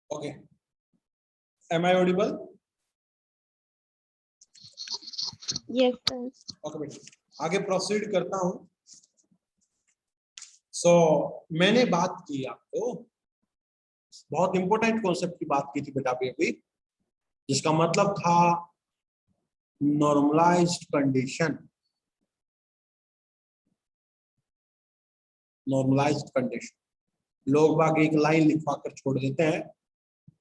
Okay, am I audible? Yes sir. Okay बेटा, आगे proceed करता हूं। सो मैंने बात की आपको बहुत इंपॉर्टेंट कॉन्सेप्ट की बात की थी बेटा अभी, जिसका मतलब था नॉर्मलाइज्ड कंडीशन। नॉर्मलाइज्ड कंडीशन लोग बाग एक लाइन लिखवा कर छोड़ देते हैं।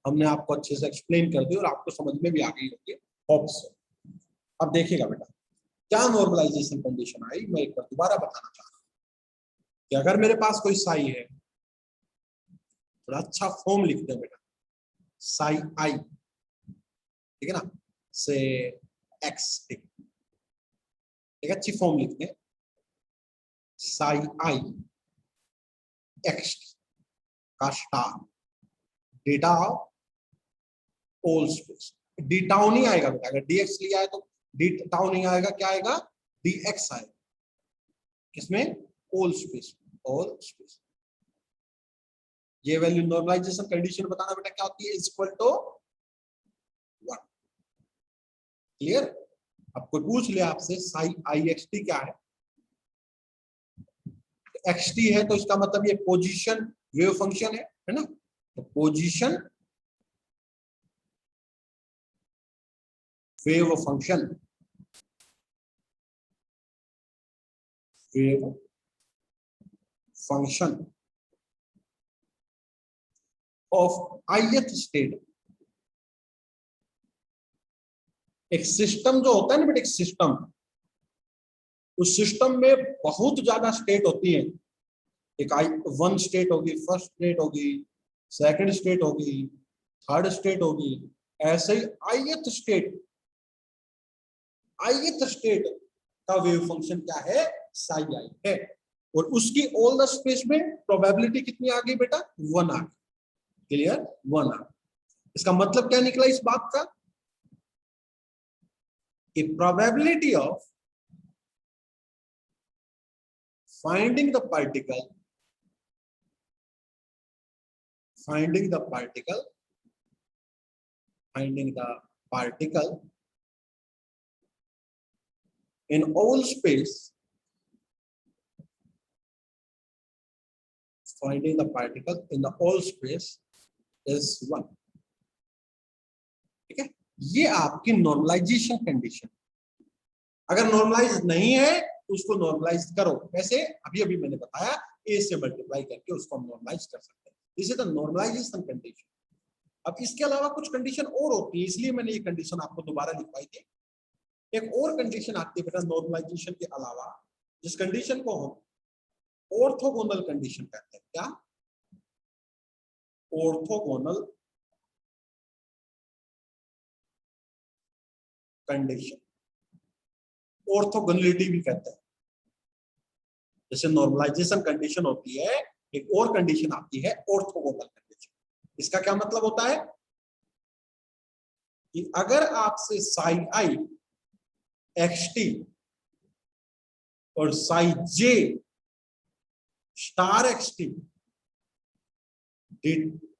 हमने आपको अच्छे से एक्सप्लेन कर दी और आपको समझ में भी आ गई होगी, होप सो। अब देखिएगा बेटा, क्या नॉर्मलाइजेशन कंडीशन आई, मैं एक बार दोबारा बताना चाह रहा हूं कि अगर मेरे पास कोई साई है, थोड़ा अच्छा फॉर्म लिखते हैं बेटा, साई आई, ठीक है ना, से एक्स, एक अच्छी फॉर्म लिखते हैं, साई आई एक्स का star data of whole space. D tau नहीं आएगा बेटा, अगर डीएक्स लिया है तो डी टाउ नहीं आएगा, क्या आएगा, डीएक्स आएगा। किसमें? Whole space, whole space. ये वैल्यू नॉर्मलाइजेशन कंडीशन बताना बेटा क्या होती है, इज इक्वल टू 1। क्लियर? अब कोई पूछ ले आपसे साई आई एक्स टी क्या है, एक्स टी है तो इसका मतलब ये पोजीशन वेव फंक्शन है ना, तो position wave function, wave function of ith state. एक सिस्टम जो होता है ना बेटा, एक सिस्टम, उस सिस्टम में बहुत ज्यादा स्टेट होती है। एक आई वन स्टेट होगी, फर्स्ट स्टेट होगी, सेकंड स्टेट होगी, थर्ड स्टेट होगी, ऐसे ही ith स्टेट, ith स्टेट का वेव फंक्शन क्या है, साई आई है। और उसकी ऑल द स्पेस में प्रोबेबिलिटी कितनी आ गई बेटा, 1 आ गई। क्लियर? 1 आ गई। इसका मतलब क्या निकला इस बात का, कि probability of finding the particle, finding the particle, finding the particle in all space, finding the particle in the all space is 1। ठीक है, ये आपकी नॉर्मलाइजेशन कंडीशन। अगर नॉर्मलाइज नहीं है तो उसको नॉर्मलाइज करो। कैसे? अभी अभी मैंने बताया, ए से मल्टीप्लाई करके उसको हम नॉर्मलाइज कर सकते हैं। This is the normalisation condition. अब इसके अलावा कुछ कंडीशन और होती है, इसलिए मैंने ये कंडीशन आपको दोबारा लिखवाई थी। एक और कंडीशन आती है बेटा नॉर्मलाइजेशन के अलावा, जिस कंडीशन को हम ऑर्थोगोनल कंडीशन कहते हैं। क्या? ऑर्थोगोनल कंडीशन, ऑर्थोगोनलिटी भी कहते हैं। जैसे नॉर्मलाइजेशन कंडीशन होती है, एक और कंडीशन आती है ऑर्थोगोनल कंडीशन। इसका क्या मतलब होता है कि अगर आपसे साई आई एक्स टी और psi j star x t d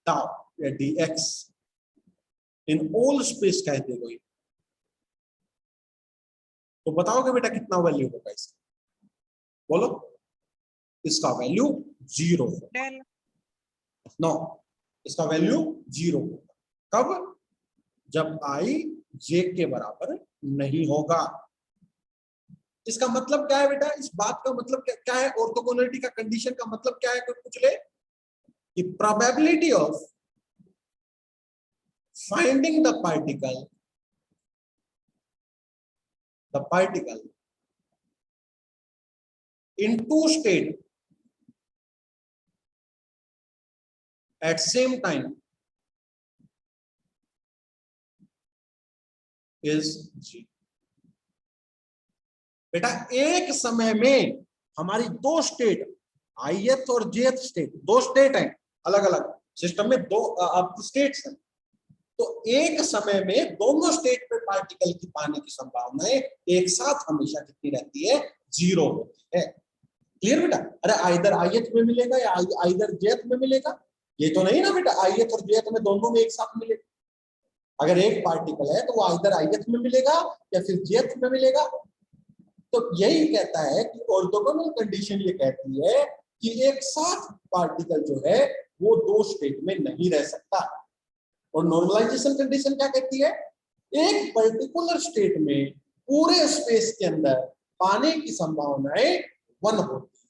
tau या d x in all space कहते कोई, तो बताओगे बेटा कितना वैल्यू होगा इसका? बोलो। इसका वैल्यू 0 होगा। नो, इसका वैल्यू 0 होगा। कब? जब आई जे के बराबर नहीं होगा। इसका मतलब क्या है बेटा? इस बात का मतलब क्या है? ऑर्थोगोनलिटी का कंडीशन का मतलब क्या है? कोई पूछ ले कि probability of finding the particle in two state at same time is G। बेटा एक समय में हमारी दो स्टेट, ith और jth स्टेट, दो स्टेट हैं अलग अलग सिस्टम में, दो स्टेट्स हैं। तो एक समय में दोनों स्टेट पे पार्टिकल की पाने की संभावनाएं एक साथ हमेशा कितनी रहती है? 0 होती है। क्लियर बेटा? अरे आइदर ith में मिलेगा या आइदर jth में मिलेगा, ये तो नहीं ना बेटा ith और jth में दोनों में एक साथ मिले। अगर एक पार्टिकल है तो वो आइदर ith में मिलेगा या फिर jth में मिलेगा। तो यही कहता है कि ऑर्थोगोनल कंडीशन ये कहती है कि एक साथ पार्टिकल जो है वो दो स्टेट में नहीं रह सकता। और नॉर्मलाइजेशन कंडीशन क्या कहती है, एक पर्टिकुलर स्टेट में पूरे स्पेस के अंदर पाने की संभावनाएं 1 होती है।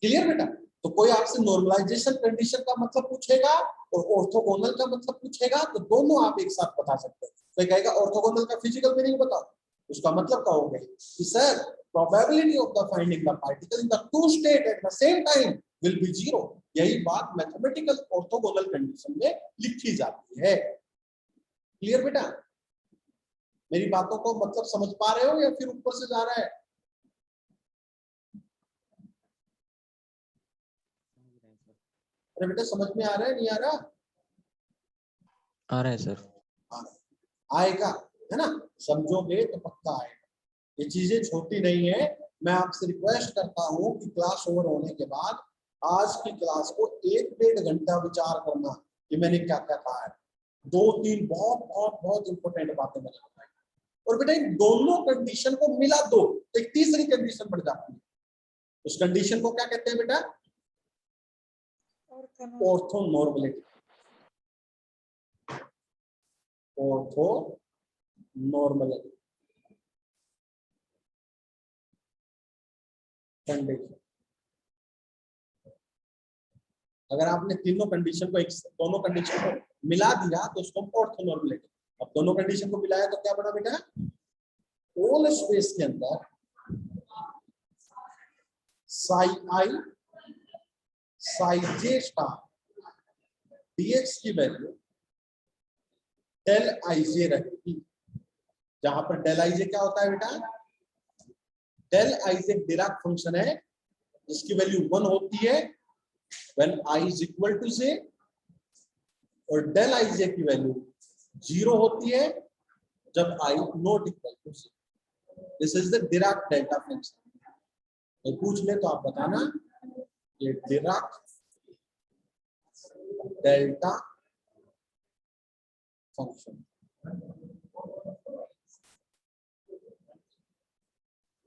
क्लियर बेटा? तो कोई आपसे नॉर्मलाइजेशन कंडीशन का मतलब पूछेगा और ऑर्थोगोनल का मतलब पूछेगा तो दोनों आप एक साथ बता सकते हैं। तो कहेगा ऑर्थोगोनल का फिजिकल मीनिंग बताओ, उसका मतलब कहोगे कि sir probability of the finding the particle in the two state at the same time will be 0। यही बात मैथमेटिकल ऑर्थोगोनल कंडीशन में लिखी जाती है। क्लियर बेटा? मेरी बातों को मतलब समझ पा रहे हो या फिर ऊपर से जा रहा है? अरे बेटा समझ में आ रहा है नहीं आ रहा? आ रहा है सर। आएगा, है ना? समझोगे तो पक्का आएगा। ये चीजें छोटी नहीं है। मैं आपसे रिक्वेस्ट करता हूं कि क्लास ओवर होने के बाद आज की क्लास को 1-1.5 घंटा विचार करना कि मैंने क्या क्या कहा है। 2-3 बहुत बहुत बहुत इंपॉर्टेंट बातें मैंने बताई। और बेटा इन दोनों कंडीशन को मिला दो तो एक तीसरी कंडीशन बढ़ जाती है। उस कंडीशन को क्या कहते हैं बेटा? ऑर्थोनॉर्मलिटी। ऑर्थोनॉर्मलिटी कंडीशन। अगर आपने तीनों कंडीशन को दोनों कंडीशन को मिला दिया तो उसको ऑर्थोनॉर्मलिटी। अब दोनों कंडीशन को मिलाया तो क्या बना बेटा? होल स्पेस के अंदर साई आई साई जे स्टार डीएक्स की वैल्यू डेल आई जे रहेगी। जहां पर डेल आई जे क्या होता है बेटा? Del I J Dirac function है जिसकी वैल्यू 1 होती है when I is equal to j और डेल आई जे की वैल्यू 0 होती है जब I not equal to j। This is the Dirac delta function. तो पूछ ले तो आप बताना ये डिराक डेल्टा फंक्शन।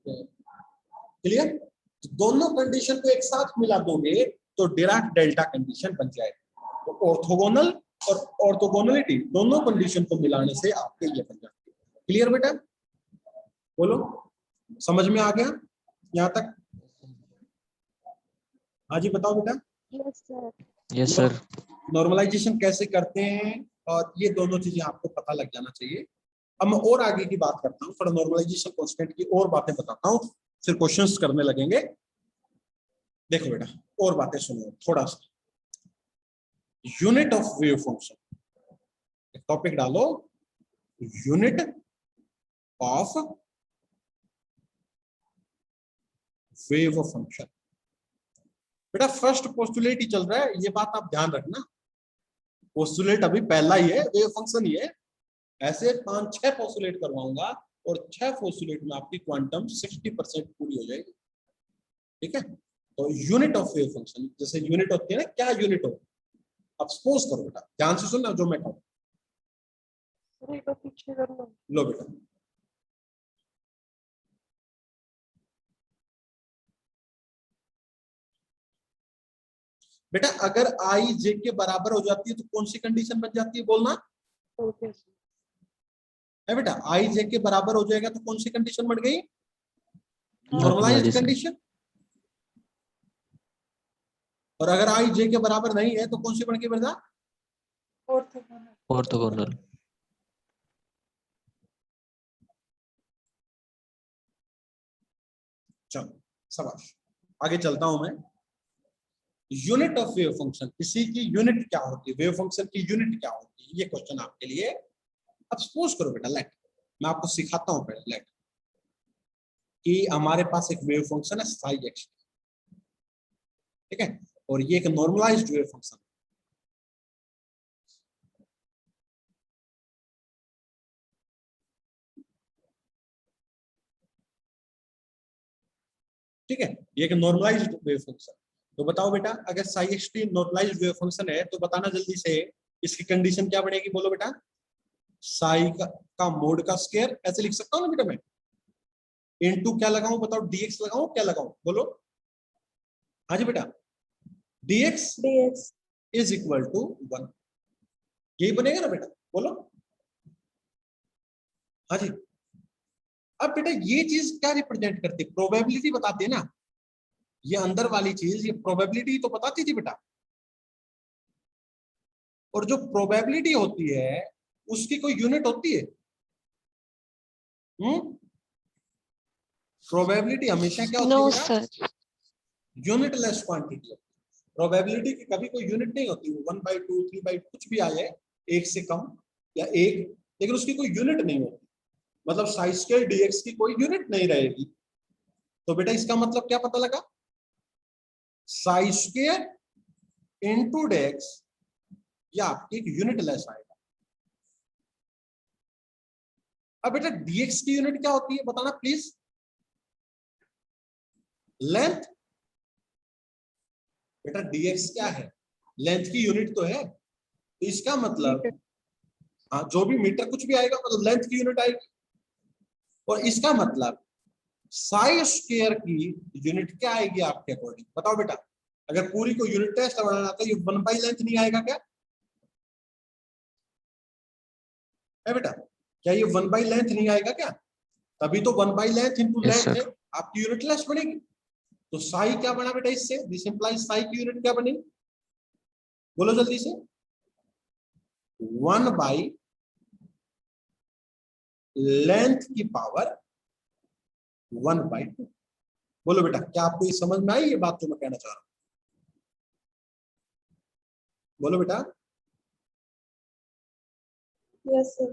क्लियर? तो दोनों कंडीशन को एक साथ मिला दोगे तो डिराक डेल्टा कंडीशन बन जाएगी। तो ऑर्थोगोनल और ऑर्थोगोनलिटी दोनों कंडीशन को मिलाने से आपके ये बन जाती है। क्लियर बेटा? बोलो समझ में आ गया यहाँ तक? हाँ जी बताओ बेटा। Yes, sir. Yes sir. Normalisation कैसे करते हैं और ये दोनों चीजें आपको पता लग जाना चाहिए। अब मैं और आगे की बात करता हूँ, थोड़ा नॉर्मलाइजेशन कांस्टेंट की और बातें बताता हूँ, फिर क्वेश्चंस करने लगेंगे। देखो बेटा और बातें सुनो थोड़ा सा। Unit of wave function topic डालो, यूनिट ऑफ वेव फंक्शन। बेटा फर्स्ट पोस्टुलेट ही चल रहा है, ये बात आप ध्यान रखना। पोस्टुलेट अभी पहला ही है, वेव फंक्शन ही है। ऐसे 5-6 पोस्टुलेट करवाऊंगा और 6 पोस्टुलेट में आपकी क्वांटम 60% पूरी हो जाएगी। ठीक है? तो यूनिट ऑफ वेव फंक्शन जैसे यूनिट होती है ना, क्या यूनिट हो? अब सपोज करो बेटा, ध्यान से सुनना जो मैं कहूँ। लो बेटा बेटा अगर आई जे के बराबर हो जाती है तो कौन सी कंडीशन बन जाती है बोलना? है बेटा आई जे के बराबर हो जाएगा तो कौन सी कंडीशन बन गई? Normalised condition. और अगर आई जे के बराबर नहीं है तो कौन सी बन गई बेटा? ऑर्थोगोनल। चलो शाबाश, आगे चलता हूं मैं। यूनिट ऑफ वेव फंक्शन, किसी की यूनिट क्या होती है, वेव फंक्शन की यूनिट क्या होती है, ये क्वेश्चन आपके लिए। अब सपोज करो बेटा, लेट मैं आपको सिखाता हूं पहले। लेट कि हमारे पास एक वेव फंक्शन है साई एक्स, ठीक है, और ये एक नॉर्मलाइज्ड वेव फंक्शन। ठीक है, ये एक नॉर्मलाइज्ड वेव फंक्शन। तो बताओ बेटा, अगर psi extreme normalised wave function है तो बताना जल्दी से इसकी कंडीशन क्या बनेगी, बोलो बेटा। साई का मोड का स्क्वायर ऐसे लिख सकता हूँ ना बेटा मैं, इनटू क्या लगाऊं बताओ, dx लगाऊं क्या लगाऊं, बोलो। हाँ जी बेटा, dx इज इक्वल टू 1, यही बनेगा ना बेटा, बोलो। हाँ जी। अब बेटा ये चीज क्या रिप्रेजेंट करती है, प्रोबेबिलिटी बताती है ना, ये अंदर वाली चीज ये प्रोबेबिलिटी तो बताती थी बेटा। और जो प्रोबेबिलिटी होती है उसकी कोई यूनिट होती है? प्रोबेबिलिटी हमेशा क्या होती No, है बेटा? sir. यूनिटलेस क्वांटिटी होती है। प्रोबेबिलिटी की कभी कोई यूनिट नहीं होती, 1/2 3/2 कुछ भी आ जाए, एक से कम या एक, लेकिन उसकी कोई यूनिट नहीं होती। मतलब साई स्क्वायर dx की कोई यूनिट नहीं रहेगी। तो बेटा इसका मतलब क्या पता लगा, साई स्क्वायर इनटू dx ये आपकी एक यूनिटलेस आएगा। अब बेटा dx की यूनिट क्या होती है बताना प्लीज, लेंथ। बेटा dx क्या है, लेंथ की यूनिट तो है, तो इसका मतलब हाँ जो भी मीटर कुछ भी आएगा मतलब लेंथ की यूनिट आएगी। और इसका मतलब साई स्क्वायर की यूनिट क्या आएगी आपके अकॉर्डिंग, बताओ बेटा। अगर पूरी को यूनिट टेस्ट बनाना तो ये 1/लेंथ नहीं आएगा क्या है बेटा, क्या ये 1/लेंथ नहीं आएगा क्या? तभी तो 1/लेंथ इंटू Yes, लेंथ sir. है, आपकी यूनिट लेस बनेगी। तो साई क्या बना बेटा इससे, दिस इंप्लाइज साई की यूनिट क्या बनी, बोलो जल्दी से। 1/लेंथ की पावर 1/2। बोलो बेटा क्या आपको ये समझ में आई ये बात जो मैं कहना चाह रहा हूं, बोलो बेटा। Yes, sir.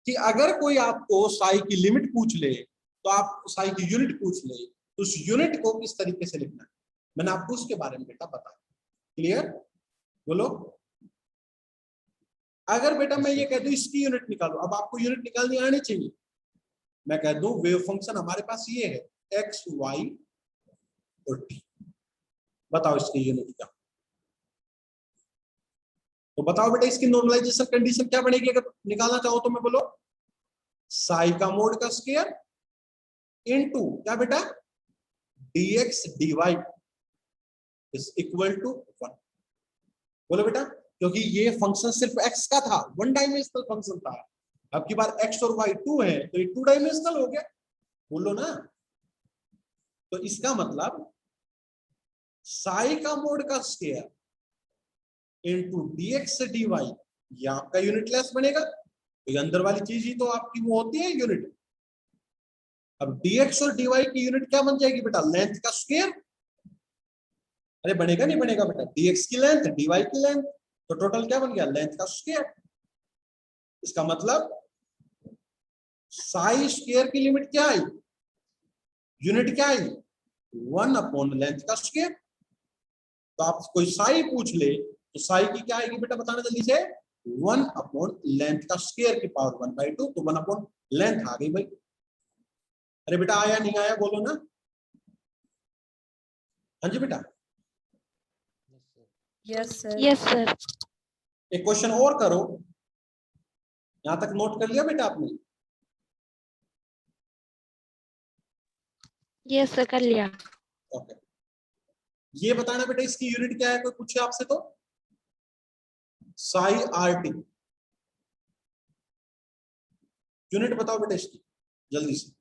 कि अगर कोई आपको साई की लिमिट पूछ ले, तो आप साई की यूनिट पूछ ले, तो उस यूनिट को किस तरीके से लिखना है, मैंने आपको उसके बारे में बेटा बताया। क्लियर, बोलो। अगर बेटा मैं ये कह दूं इसकी यूनिट निकालो, अब आपको यूनिट निकालनी आनी चाहिए। मैं कह दूं वेव फंक्शन हमारे पास ये है x y और t, बताओ इसकी यूनिट क्या। तो बताओ बेटा इसकी नॉर्मलाइजेशन कंडीशन क्या बनेगी अगर निकालना चाहो तो, मैं बोलो साई का मोड का स्क्वायर इनटू क्या बेटा dx dy is equal to 1। बोलो बेटा, क्योंकि ये फंक्शन सिर्फ x का था, 1 डायमेंशनल फंक्शन था। अब की बार x और y 2 है तो ये 2 डायमेंशनल हो गया, बोलो ना। तो इसका मतलब साई का मोड का स्क्वायर इनटू dx dy ये आपका यूनिटलेस बनेगा। तो ये अंदर वाली चीज ही तो आपकी वो होती है यूनिट। अब dx और dy की यूनिट क्या बन जाएगी बेटा, लेंथ का स्क्वायर। अरे बनेगा नहीं बनेगा बेटा, dx की लेंथ dy की लेंथ, तो टोटल क्या बन गया, लेंथ का स्क्वायर। इसका मतलब साई स्क्वायर की लिमिट क्या आई, यूनिट क्या आई, 1/लेंथ का स्क्वायर। तो आप कोई साई पूछ ले तो साई की क्या आएगी बेटा बताना जल्दी से, 1/लेंथ का स्क्वायर की पावर 1/2, तो 1/लेंथ आ गई भाई। अरे बेटा आया नहीं आया बोलो ना। हाँ जी बेटा, Yes, sir. Yes, sir. एक क्वेश्चन और करो, यहां तक नोट कर लिया बेटा आपने? Yes, sir. कर लिया. ओके, ये बताना बेटा इसकी यूनिट क्या है, कोई पूछे आपसे तो, साई RT यूनिट बताओ बेटा इसकी जल्दी से।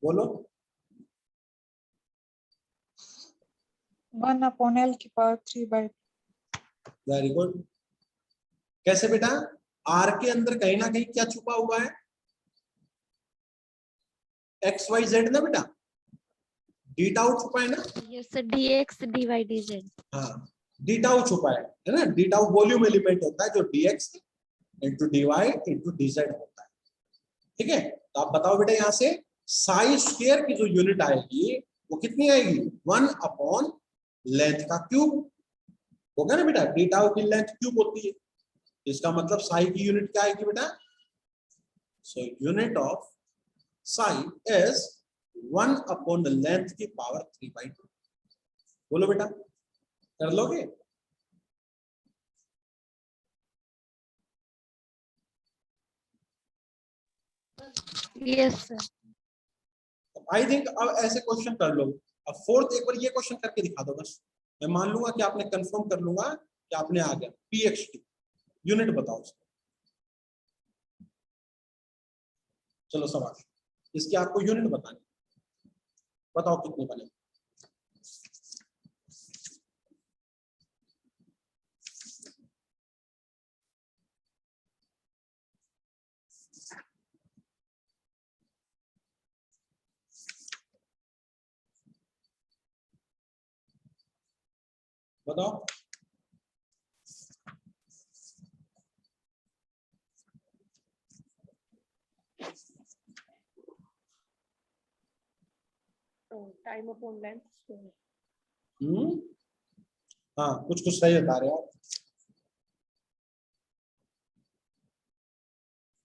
बोलो। 1/L की पावर 3/2। Very good. कैसे बेटा, आर के अंदर कहीं ना कहीं क्या छुपा हुआ है, XYZ ना बेटा, डी टाउ छुपा है ना। Yes, sir. dx dy dz. हाँ डी टाउ छुपा है ना, डी टाउ वॉल्यूम एलिमेंट होता है जो dx into dy into dz होता है। ठीक है, तो आप बताओ बेटा यहाँ से साई स्क्वायर की जो यूनिट आएगी वो कितनी आएगी, 1/लेंथ का क्यूब। होगा ना बेटा, डी टाउ की लेंथ क्यूब होती है, इसका मतलब साई की यूनिट क्या आएगी बेटा? So unit of Sai is 1 upon the length की पावर 3/2। बोलो बेटा, कर लोगे? Yes, sir. आई थिंक अब ऐसे क्वेश्चन कर लो। अब फोर्थ एक बार ये क्वेश्चन करके दिखा दो बस, मैं मान लूंगा कि आपने कंफर्म कर लूंगा कि आपने आ गया। पीएक्सटी यूनिट बताओ उसको। चलो सवाल, इसकी आपको यूनिट बतानी, बताओ कितने बने? बताओ। Time upon length. हाँ, कुछ कुछ सही बता रहे हो आप।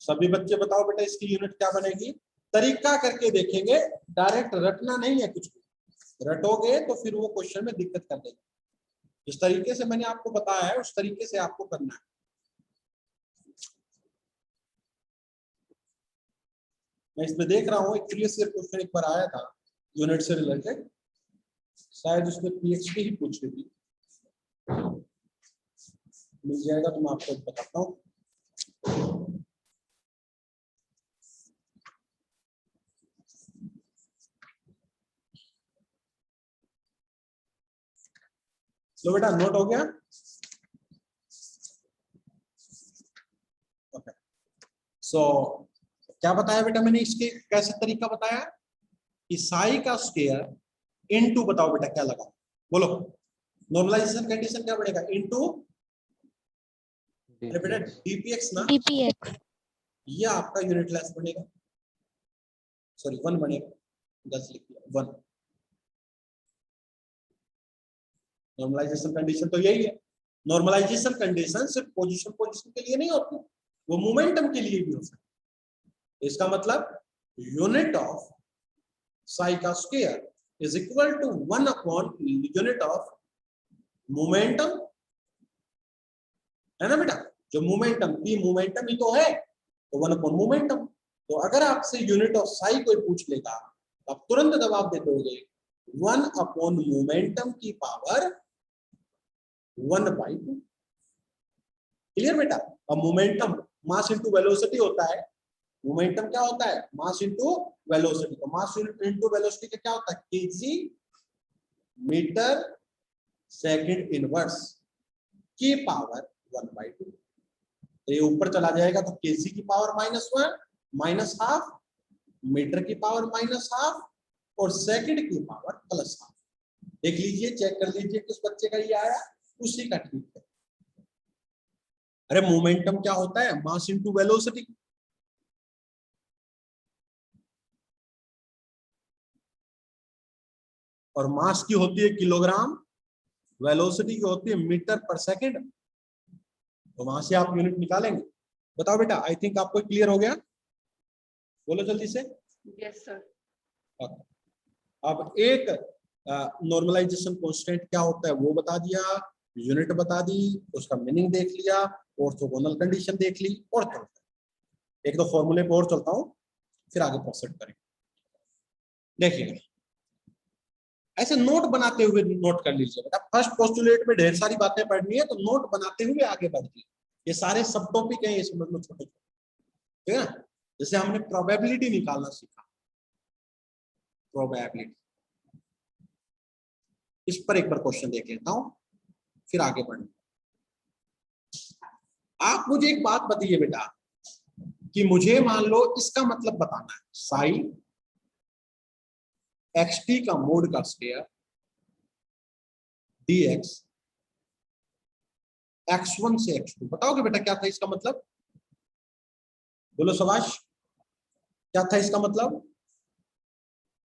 सभी बच्चे बताओ बेटा, इसकी यूनिट क्या बनेगी? तरीका करके देखेंगे, डायरेक्ट रटना नहीं है कुछ भी। रटोगे तो फिर वो क्वेश्चन में दिक्कत कर देगा। जिस तरीके से मैंने आपको बताया है उस तरीके से आपको करना है। मैं इसमें देख रहा हूँ एक प्रीवियस ईयर क्वेश्चन एक बार आया था यूनिट से रिलेटेड, शायद उसमें पीएचडी ही पूछ रही थी। मिल जाएगा तो मैं आपको बताता हूँ। लो बेटा, नोट हो गया? ओके। सो क्या बताया बेटा मैंने, इसके कैसे तरीका बताया कि साई का स्क्वायर इनटू, बताओ बेटा क्या लगा? बोलो, नॉर्मलाइजेशन कंडीशन क्या बनेगा? इनटू, अरे बेटा डीपीएक्स ना, DPX. ये आपका यूनिट लेंथ बनेगा, सॉरी 1 बनेगा, 10 लिख दिया 1। नॉर्मलाइजेशन कंडीशन तो यही है। नॉर्मलाइजेशन कंडीशन सिर्फ पोजीशन के लिए नहीं होती, वो मोमेंटम के लिए भी हो सकती है। इसका मतलब यूनिट ऑफ साई का square is equal to 1 upon unit of momentum, है ना बेटा? जो मोमेंटम, पी मोमेंटम ही तो है, तो 1 अपॉन मोमेंटम। तो अगर आपसे यूनिट ऑफ साई कोई पूछ लेगा तो आप तुरंत जवाब दे दोगे 1 अपॉन मोमेंटम की पावर 1/2। क्लियर बेटा? अब मोमेंटम मास इनटू वेलोसिटी होता है। मोमेंटम क्या होता है? Mass into velocity. तो मास इनटू वेलोसिटी का क्या होता है? केजी मीटर सेकंड इनवर्स की पावर 1/2। तो ये ऊपर चला जाएगा तो केजी की पावर -1 -½ मीटर की पावर -½ और सेकंड की पावर +½ देख लीजिए, चेक कर लीजिए किस बच्चे का ये आया, उसी का ठीक है। अरे मोमेंटम क्या होता है? Mass into velocity. और मास की होती है किलोग्राम, वेलोसिटी की होती है मीटर पर सेकंड। तो वहां से आप यूनिट निकालेंगे। बताओ बेटा, आई थिंक आपको क्लियर हो गया? बोलो जल्दी से। Yes sir. अब एक नॉर्मलाइजेशन कांस्टेंट क्या होता है वो बता दिया, यूनिट बता दी, उसका मीनिंग देख लिया, ऑर्थोगोनल कंडीशन देख ली, और चलता है। एक दो फॉर्मूले पे और चलता हूं, फिर आगे प्रोसीड करेंगे। देखिए, ऐसे नोट बनाते हुए नोट कर लीजिए बेटा। फर्स्ट पोस्टुलेट में ढेर सारी बातें पढ़नी है तो नोट बनाते हुए आगे बढ़िए। ये सारे सब टॉपिक हैं, ये समझ लो छोटे छोटे, ठीक है? जैसे हमने प्रोबेबिलिटी निकालना सीखा, प्रोबेबिलिटी, इस पर एक बार क्वेश्चन देख लेता हूं, फिर आगे बढ़ेंगे। आप मुझे एक बात बताइए बेटा कि मुझे मान लो इसका मतलब बताना है, साइन xt का मोड का स्क्वायर dx x1 से x2। बताओगे बेटा क्या था इसका मतलब? बोलो शाबाश, क्या था इसका मतलब?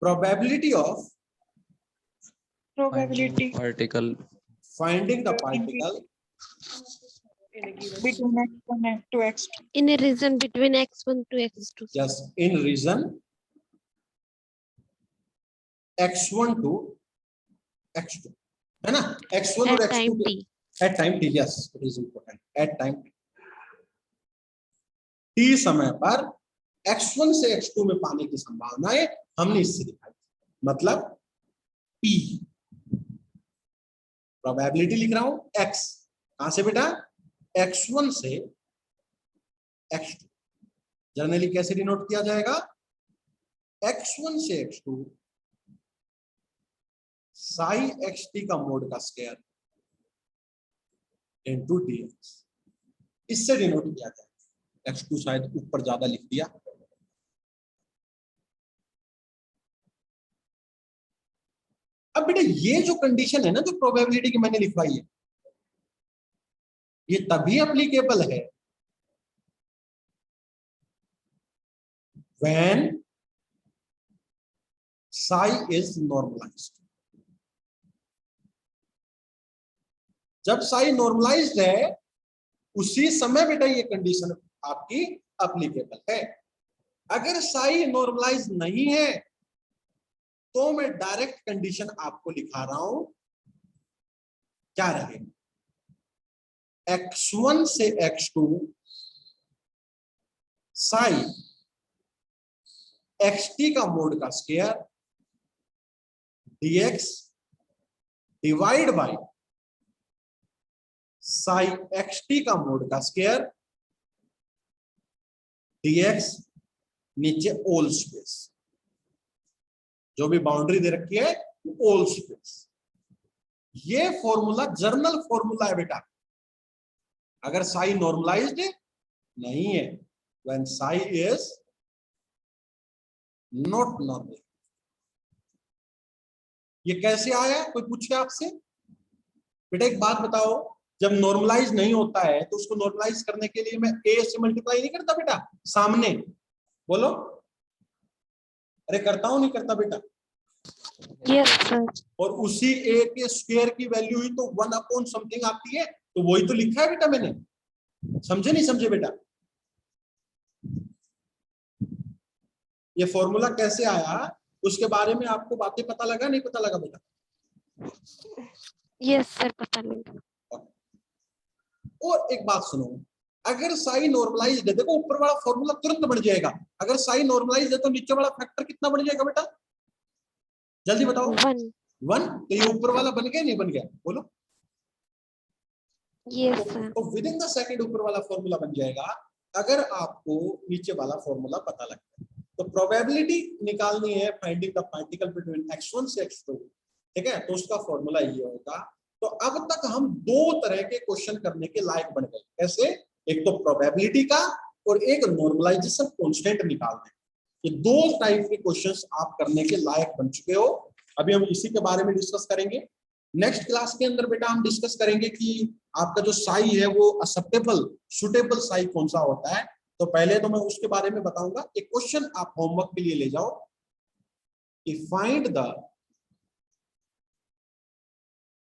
Probability of Probability. particle finding the particle In a given. between x1 and to x2. In a region between x1 to x2. just in region x1 to x2, है ना, x1 और At time x2 t. at time t, yes it is important, at time t समय पर x1 से x2 में पाने की संभावनाएं हमने इससे दिखाई, मतलब p प्रोबेबिलिटी लिख रहा हूं x, कहां से बेटा, x1 से x2, जनरली कैसे डिनोट किया जाएगा, x1 से x2 साई xt का मोड का स्क्वायर इनटू dx, इससे डिनोट किया जाएगा, x2 शायद ऊपर ज्यादा लिख दिया, अब बेटा ये जो कंडीशन है ना जो प्रोबेबिलिटी की मैंने लिखवाई है, ये तभी एप्लीकेबल है when psi is normalized, जब psi normalized है उसी समय बेटा ये कंडीशन आपकी एप्लीकेबल है। अगर psi normalized नहीं है तो मैं डायरेक्ट कंडीशन आपको लिखा रहा हूं, क्या रहेगा, x1 से x2 psi xt का मोड का square dx divide by psi xt का मोड का स्क्वायर dx, नीचे ओल स्पेस, जो भी बाउंड्री दे रखी है ओल स्पेस, ये फॉर्मूला जर्नल फॉर्मूला है बेटा, अगर psi नॉर्मलाइज्ड नहीं है, when psi is not normal, ये कैसे आया, कोई पूछे आपसे, बेटा एक बात बताओ, जब नॉर्मलाइज नहीं होता है तो उसको नॉर्मलाइज करने के लिए मैं a से मल्टीप्लाई नहीं करता बेटा, सामने बोलो, अरे करता हूं नहीं करता बेटा, Yes, sir. और उसी a के स्क्वायर की वैल्यू ही तो 1 अपॉन समथिंग आती है, तो वही तो लिखा है बेटा मैंने, समझे नहीं समझे बेटा, ये फॉर्मूला कैसे आया उसके बारे में आपको बातें पता लगा नहीं पता लगा बेटा, Yes, sir. पता लगा। और एक बात सुनो, अगर साई नॉर्मलाइज्ड है, देखो ऊपर वाला फॉर्मूला तुरंत बढ़ जाएगा, अगर साई नॉर्मलाइज्ड है तो नीचे वाला फैक्टर कितना बढ़ जाएगा बेटा, जल्दी बताओ, 1. 1, तो ये ऊपर वाला बन गया नहीं बन गया, बोलो, Yes, sir. तो विद इन द सेकंड ऊपर वाला फॉर्मूला बन जाएगा, अगर आपको नीचे वाला फॉर्मूला पता लगता है, तो प्रोबेबिलिटी निकालनी है finding the particle between x1 से x2, ठीक है, तो उसका फॉर्मूला ये होगा। तो अब तक हम दो तरह के क्वेश्चन करने के लायक बन गए, कैसे, एक तो प्रोबेबिलिटी का और एक नॉर्मलाइजेशन कांस्टेंट निकालने, ये दो टाइप के क्वेश्चंस आप करने के लायक बन चुके हो। अभी हम इसी के बारे में डिस्कस करेंगे नेक्स्ट क्लास के अंदर बेटा, हम डिस्कस करेंगे कि आपका जो साई है वो एक्सेप्टेबल सुटेबल साई कौन सा होता है। तो पहले तो मैं उसके बारे में बताऊंगा, एक क्वेश्चन आप होमवर्क के लिए ले जाओ कि find the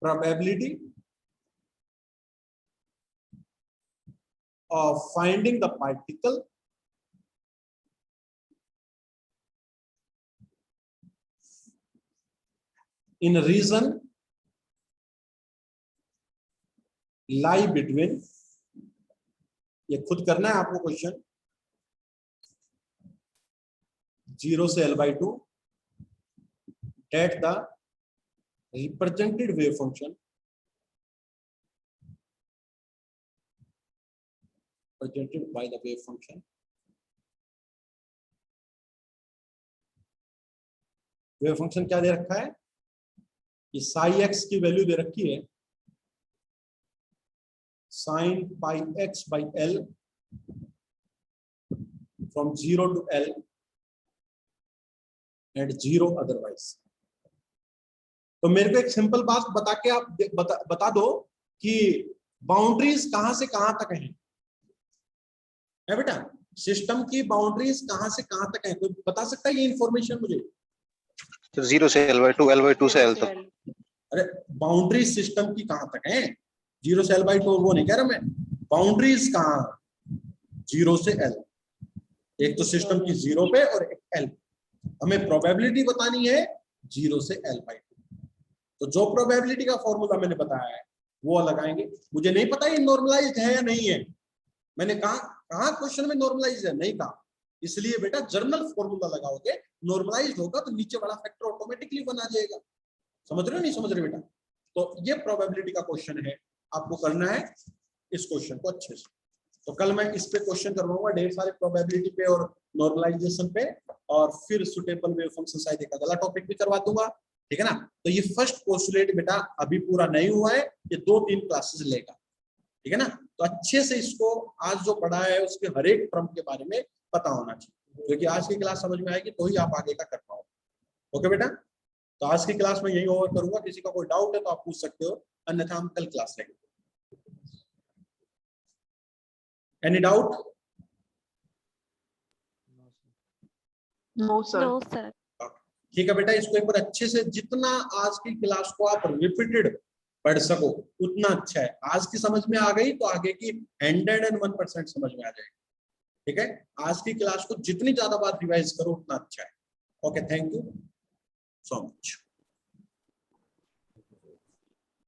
probability of finding the particle in a region lie between, ये खुद करना है आपको क्वेश्चन, 0 से L/2 at the represented wave function represented by the wave function, wave function क्या दे रखा है, ये साई एक्स की वैल्यू दे रखी है sin pi x by L from 0 to L and 0 otherwise। तो मेरे को एक सिंपल बात बता के आप बता दो कि बाउंड्रीज कहां से कहां तक हैं, है बेटा, सिस्टम की बाउंड्रीज कहां से कहां तक हैं, कोई बता सकता है ये इंफॉर्मेशन मुझे? 0 से L/2, L/2 से L तक। अरे बाउंड्री सिस्टम की कहां तक है, 0 से L/2 वो नहीं कह रहा मैं, बाउंड्रीज कहां, 0 से L, एक तो सिस्टम की 0 पे और एक L, हमें प्रोबेबिलिटी बतानी है 0 से L/2। तो जो प्रोबेबिलिटी का फॉर्मूला मैंने बताया है वो लगाएंगे। मुझे नहीं पता ये नॉर्मलाइज्ड है या नहीं है, मैंने कहा क्वेश्चन में नॉर्मलाइज्ड है, नहीं कहा, इसलिए बेटा जर्नल फॉर्मूला लगाओगे, नॉर्मलाइज्ड होगा तो नीचे वाला फैक्टर ऑटोमेटिकली बना जाएगा। समझ रहे हो नहीं समझ रहे बेटा? तो ये प्रोबेबिलिटी का क्वेश्चन है, आपको करना है इस क्वेश्चन को अच्छे से। तो कल मैं इस पे क्वेश्चन करवाऊंगा ढेर सारे प्रोबेबिलिटी पे और नॉर्मलाइजेशन पे, और फिर सुटेबल वेव फंक्शन शायद एक अगला टॉपिक भी करवा दूंगा, ठीक है ना। तो ये फर्स्ट पोस्टुलेट बेटा अभी पूरा नहीं हुआ है, ये 2-3 क्लासेस लेगा, ठीक है ना। तो अच्छे से इसको आज जो पढ़ा है उसके हर एक टर्म के बारे में पता होना चाहिए, क्योंकि आज की क्लास समझ में आएगी तो ही आप आगे का कर पाओगे। ओके बेटा, तो आज की क्लास में यही ओवर करूंगा, किसी का कोई डाउट है तो आप पूछ सकते हो, अन्यथा हम कल क्लास लेंगे। Any doubt? No, sir. No, sir. ठीक है बेटा, इसको एक बार अच्छे से, जितना आज की क्लास को आप रिपीटेड पढ़ सको उतना अच्छा है। आज की समझ में आ गई तो आगे की 101% समझ में आ जाएगी, ठीक है। आज की क्लास को जितनी ज्यादा बार रिवाइज करो उतना अच्छा है। Okay, thank you so much.